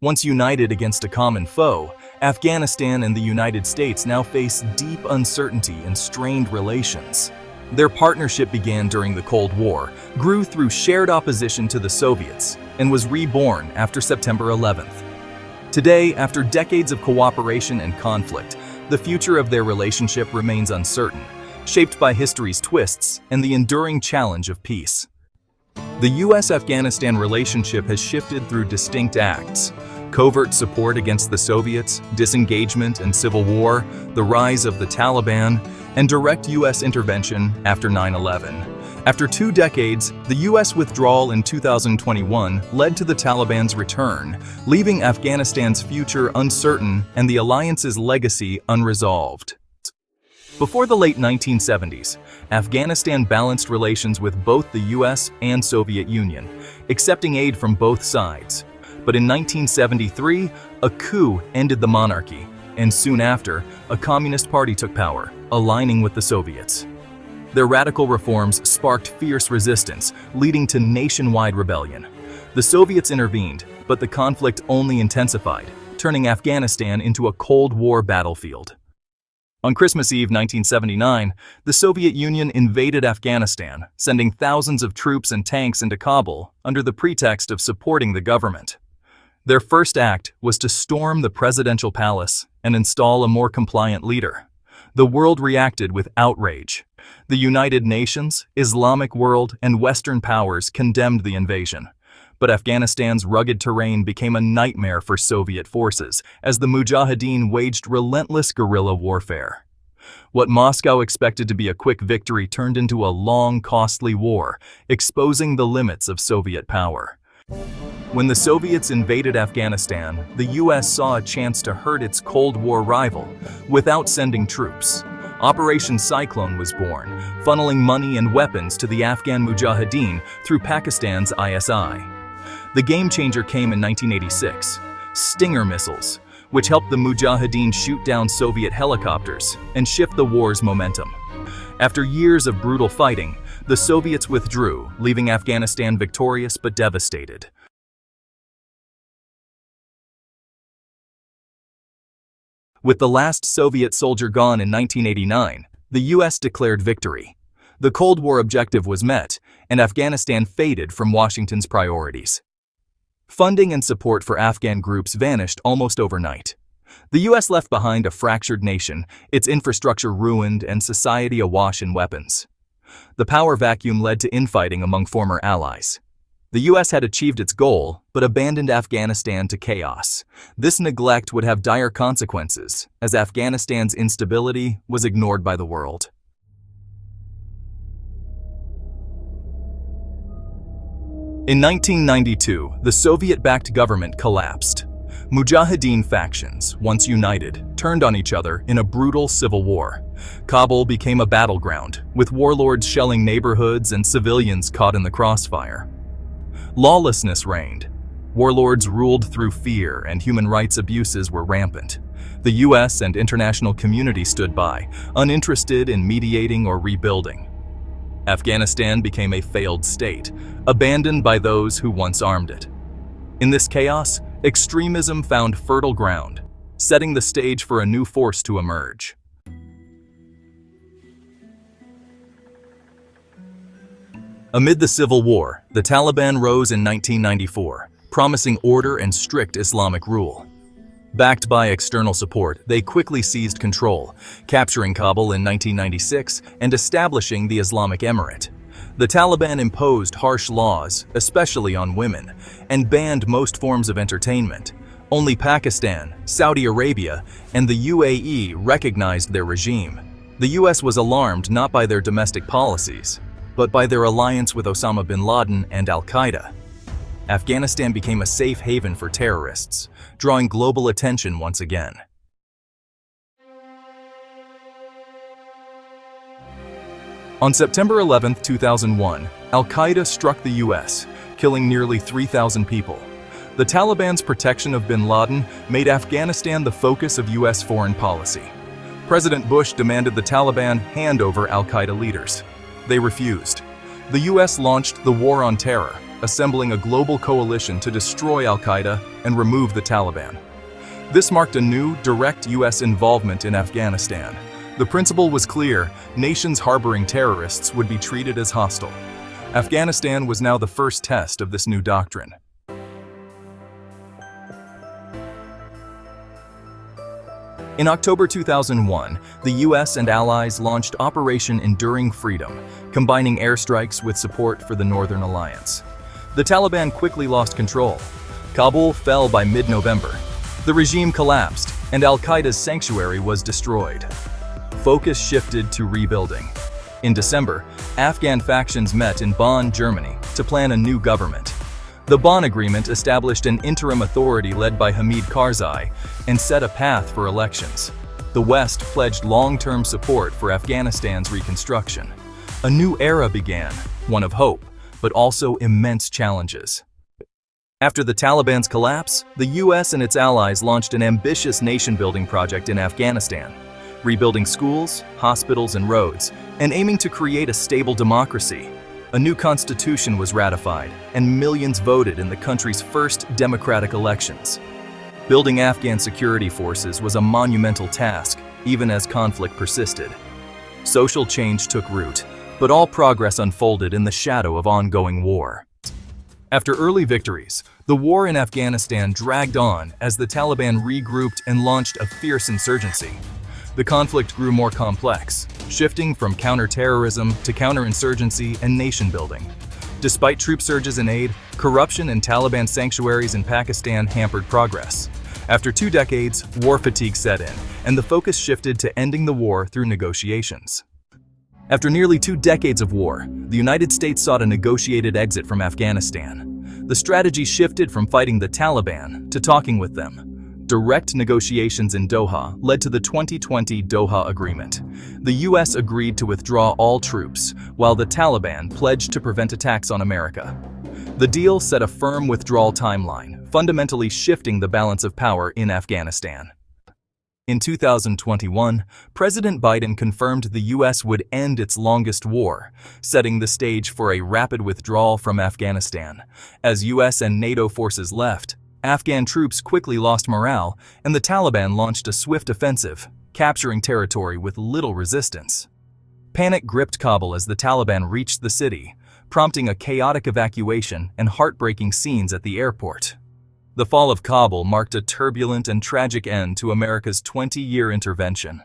Once united against a common foe, Afghanistan and the United States now face deep uncertainty and strained relations. Their partnership began during the Cold War, grew through shared opposition to the Soviets, and was reborn after September 11th. Today, after decades of cooperation and conflict, the future of their relationship remains uncertain, shaped by history's twists and the enduring challenge of peace. The U.S.-Afghanistan relationship has shifted through distinct acts: covert support against the Soviets, disengagement and civil war, the rise of the Taliban, and direct U.S. intervention after 9/11. After 2 decades, the U.S. withdrawal in 2021 led to the Taliban's return, leaving Afghanistan's future uncertain and the alliance's legacy unresolved. Before the late 1970s, Afghanistan balanced relations with both the U.S. and Soviet Union, accepting aid from both sides. But in 1973, a coup ended the monarchy, and soon after, a communist party took power, aligning with the Soviets. Their radical reforms sparked fierce resistance, leading to nationwide rebellion. The Soviets intervened, but the conflict only intensified, turning Afghanistan into a Cold War battlefield. On Christmas Eve 1979, the Soviet Union invaded Afghanistan, sending thousands of troops and tanks into Kabul under the pretext of supporting the government. Their first act was to storm the presidential palace and install a more compliant leader. The world reacted with outrage. The United Nations, Islamic world, and Western powers condemned the invasion. But Afghanistan's rugged terrain became a nightmare for Soviet forces as the Mujahideen waged relentless guerrilla warfare. What Moscow expected to be a quick victory turned into a long, costly war, exposing the limits of Soviet power. When the Soviets invaded Afghanistan, the U.S. saw a chance to hurt its Cold War rival without sending troops. Operation Cyclone was born, funneling money and weapons to the Afghan Mujahideen through Pakistan's ISI. The game changer came in 1986, Stinger missiles, which helped the Mujahideen shoot down Soviet helicopters and shift the war's momentum. After years of brutal fighting, the Soviets withdrew, leaving Afghanistan victorious but devastated. With the last Soviet soldier gone in 1989, the U.S. declared victory. The Cold War objective was met, and Afghanistan faded from Washington's priorities. Funding and support for Afghan groups vanished almost overnight. The U.S. left behind a fractured nation, its infrastructure ruined and society awash in weapons. The power vacuum led to infighting among former allies. The U.S. had achieved its goal, but abandoned Afghanistan to chaos. This neglect would have dire consequences, as Afghanistan's instability was ignored by the world. In 1992, the Soviet-backed government collapsed. Mujahideen factions, once united, turned on each other in a brutal civil war. Kabul became a battleground, with warlords shelling neighborhoods and civilians caught in the crossfire. Lawlessness reigned. Warlords ruled through fear, and human rights abuses were rampant. The U.S. and international community stood by, uninterested in mediating or rebuilding. Afghanistan became a failed state, abandoned by those who once armed it. In this chaos, extremism found fertile ground, setting the stage for a new force to emerge. Amid the civil war, the Taliban rose in 1994, promising order and strict Islamic rule. Backed by external support, they quickly seized control, capturing Kabul in 1996 and establishing the Islamic Emirate. The Taliban imposed harsh laws, especially on women, and banned most forms of entertainment. Only Pakistan, Saudi Arabia, and the UAE recognized their regime. The U.S. was alarmed not by their domestic policies, but by their alliance with Osama bin Laden and Al-Qaeda. Afghanistan became a safe haven for terrorists, drawing global attention once again. On September 11, 2001, Al-Qaeda struck the U.S., killing nearly 3,000 people. The Taliban's protection of bin Laden made Afghanistan the focus of U.S. foreign policy. President Bush demanded the Taliban hand over Al-Qaeda leaders. They refused. The U.S. launched the War on Terror, assembling a global coalition to destroy al-Qaeda and remove the Taliban. This marked a new, direct U.S. involvement in Afghanistan. The principle was clear: nations harboring terrorists would be treated as hostile. Afghanistan was now the first test of this new doctrine. In October 2001, the U.S. and allies launched Operation Enduring Freedom, combining airstrikes with support for the Northern Alliance. The Taliban quickly lost control. Kabul fell by mid-November. The regime collapsed, and al-Qaeda's sanctuary was destroyed. Focus shifted to rebuilding. In December, Afghan factions met in Bonn, Germany, to plan a new government. The Bonn Agreement established an interim authority led by Hamid Karzai and set a path for elections. The West pledged long-term support for Afghanistan's reconstruction. A new era began, one of hope, but also immense challenges. After the Taliban's collapse, the U.S. and its allies launched an ambitious nation-building project in Afghanistan, rebuilding schools, hospitals, and roads, and aiming to create a stable democracy. A new constitution was ratified, and millions voted in the country's first democratic elections. Building Afghan security forces was a monumental task, even as conflict persisted. Social change took root, but all progress unfolded in the shadow of ongoing war. After early victories, the war in Afghanistan dragged on as the Taliban regrouped and launched a fierce insurgency. The conflict grew more complex, shifting from counter-terrorism to counterinsurgency and nation-building. Despite troop surges and aid, corruption and Taliban sanctuaries in Pakistan hampered progress. After 2 decades, war fatigue set in, and the focus shifted to ending the war through negotiations. After nearly 2 decades of war, the United States sought a negotiated exit from Afghanistan. The strategy shifted from fighting the Taliban to talking with them. Direct negotiations in Doha led to the 2020 Doha Agreement. The U.S. agreed to withdraw all troops, while the Taliban pledged to prevent attacks on America. The deal set a firm withdrawal timeline, fundamentally shifting the balance of power in Afghanistan. In 2021, President Biden confirmed the U.S. would end its longest war, setting the stage for a rapid withdrawal from Afghanistan. As U.S. and NATO forces left, Afghan troops quickly lost morale, and the Taliban launched a swift offensive, capturing territory with little resistance. Panic gripped Kabul as the Taliban reached the city, prompting a chaotic evacuation and heartbreaking scenes at the airport. The fall of Kabul marked a turbulent and tragic end to America's 20-year intervention.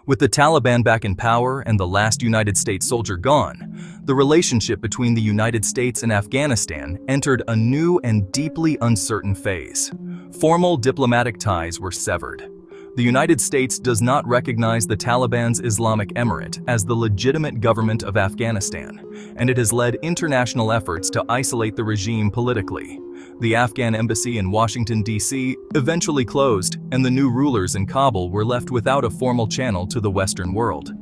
With the Taliban back in power and the last United States soldier gone, the relationship between the United States and Afghanistan entered a new and deeply uncertain phase. Formal diplomatic ties were severed. The United States does not recognize the Taliban's Islamic Emirate as the legitimate government of Afghanistan, and it has led international efforts to isolate the regime politically. The Afghan embassy in Washington, D.C. eventually closed, and the new rulers in Kabul were left without a formal channel to the Western world.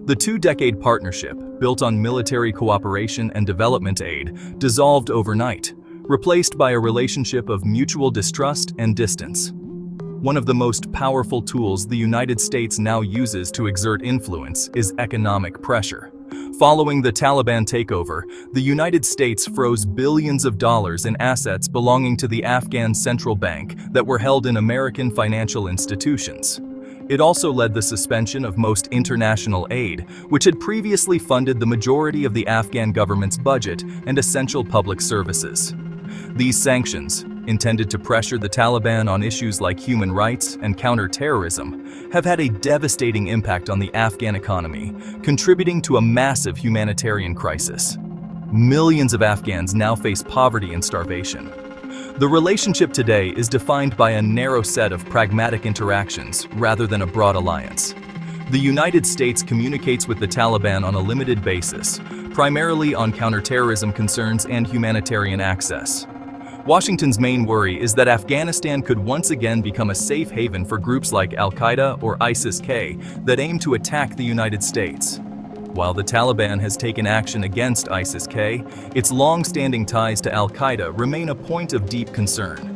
The 2-decade partnership, built on military cooperation and development aid, dissolved overnight, replaced by a relationship of mutual distrust and distance. One of the most powerful tools the United States now uses to exert influence is economic pressure. Following the Taliban takeover, the United States froze billions of dollars in assets belonging to the Afghan central bank that were held in American financial institutions. It also led the suspension of most international aid, which had previously funded the majority of the Afghan government's budget and essential public services. These sanctions, intended to pressure the Taliban on issues like human rights and counter-terrorism, have had a devastating impact on the Afghan economy, contributing to a massive humanitarian crisis. Millions of Afghans now face poverty and starvation. The relationship today is defined by a narrow set of pragmatic interactions rather than a broad alliance. The United States communicates with the Taliban on a limited basis, primarily on counter-terrorism concerns and humanitarian access. Washington's main worry is that Afghanistan could once again become a safe haven for groups like Al-Qaeda or ISIS-K that aim to attack the United States. While the Taliban has taken action against ISIS-K, its long-standing ties to Al-Qaeda remain a point of deep concern.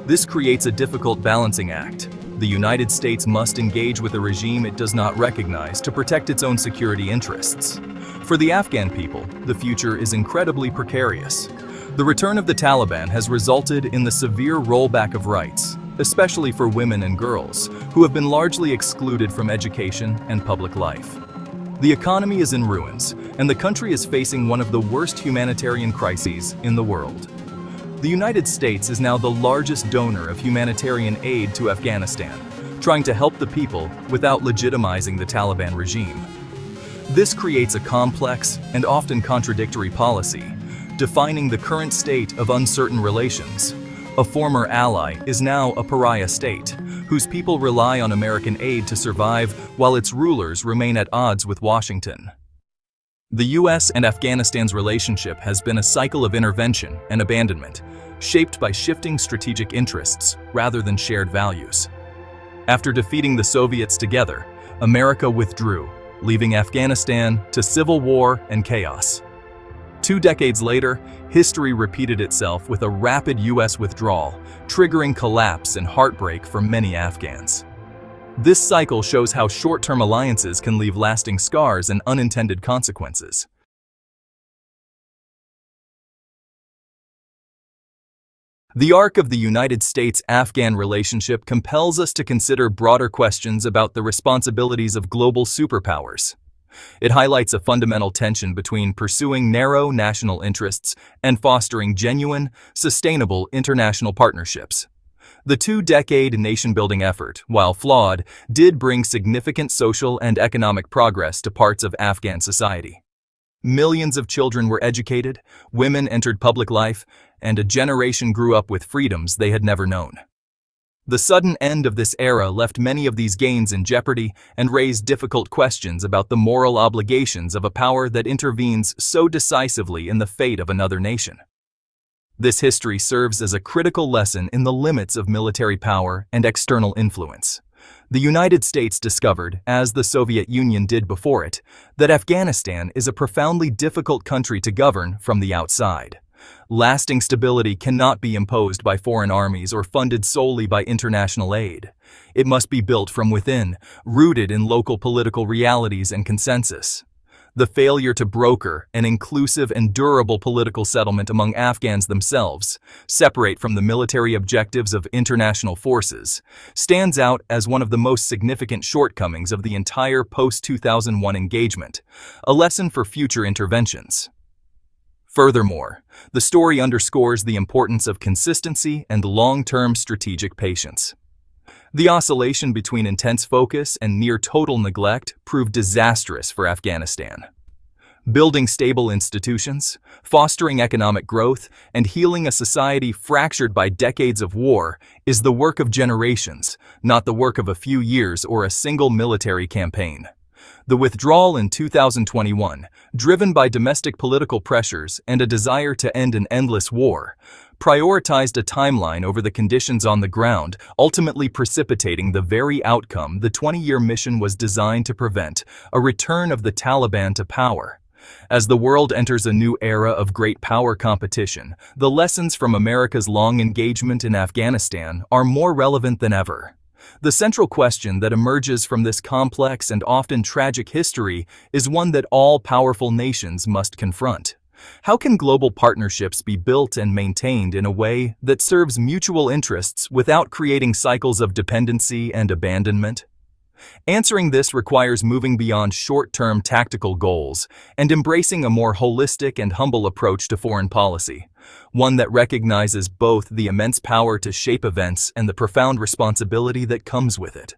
This creates a difficult balancing act. The United States must engage with a regime it does not recognize to protect its own security interests. For the Afghan people, the future is incredibly precarious. The return of the Taliban has resulted in the severe rollback of rights, especially for women and girls, who have been largely excluded from education and public life. The economy is in ruins, and the country is facing one of the worst humanitarian crises in the world. The United States is now the largest donor of humanitarian aid to Afghanistan, trying to help the people without legitimizing the Taliban regime. This creates a complex and often contradictory policy, defining the current state of uncertain relations. A former ally is now a pariah state, whose people rely on American aid to survive while its rulers remain at odds with Washington. The U.S. and Afghanistan's relationship has been a cycle of intervention and abandonment, shaped by shifting strategic interests rather than shared values. After defeating the Soviets together, America withdrew, leaving Afghanistan to civil war and chaos. 2 decades later, history repeated itself with a rapid U.S. withdrawal, triggering collapse and heartbreak for many Afghans. This cycle shows how short-term alliances can leave lasting scars and unintended consequences. The arc of the United States-Afghan relationship compels us to consider broader questions about the responsibilities of global superpowers. It highlights a fundamental tension between pursuing narrow national interests and fostering genuine, sustainable international partnerships. The 2-decade nation-building effort, while flawed, did bring significant social and economic progress to parts of Afghan society. Millions of children were educated, women entered public life, and a generation grew up with freedoms they had never known. The sudden end of this era left many of these gains in jeopardy and raised difficult questions about the moral obligations of a power that intervenes so decisively in the fate of another nation. This history serves as a critical lesson in the limits of military power and external influence. The United States discovered, as the Soviet Union did before it, that Afghanistan is a profoundly difficult country to govern from the outside. Lasting stability cannot be imposed by foreign armies or funded solely by international aid. It must be built from within, rooted in local political realities and consensus. The failure to broker an inclusive and durable political settlement among Afghans themselves, separate from the military objectives of international forces, stands out as one of the most significant shortcomings of the entire post-2001 engagement, a lesson for future interventions. Furthermore, the story underscores the importance of consistency and long-term strategic patience. The oscillation between intense focus and near-total neglect proved disastrous for Afghanistan. Building stable institutions, fostering economic growth, and healing a society fractured by decades of war is the work of generations, not the work of a few years or a single military campaign. The withdrawal in 2021, driven by domestic political pressures and a desire to end an endless war, prioritized a timeline over the conditions on the ground, ultimately precipitating the very outcome the 20-year mission was designed to prevent: a return of the Taliban to power. As the world enters a new era of great power competition, the lessons from America's long engagement in Afghanistan are more relevant than ever. The central question that emerges from this complex and often tragic history is one that all powerful nations must confront. How can global partnerships be built and maintained in a way that serves mutual interests without creating cycles of dependency and abandonment? Answering this requires moving beyond short-term tactical goals and embracing a more holistic and humble approach to foreign policy, one that recognizes both the immense power to shape events and the profound responsibility that comes with it.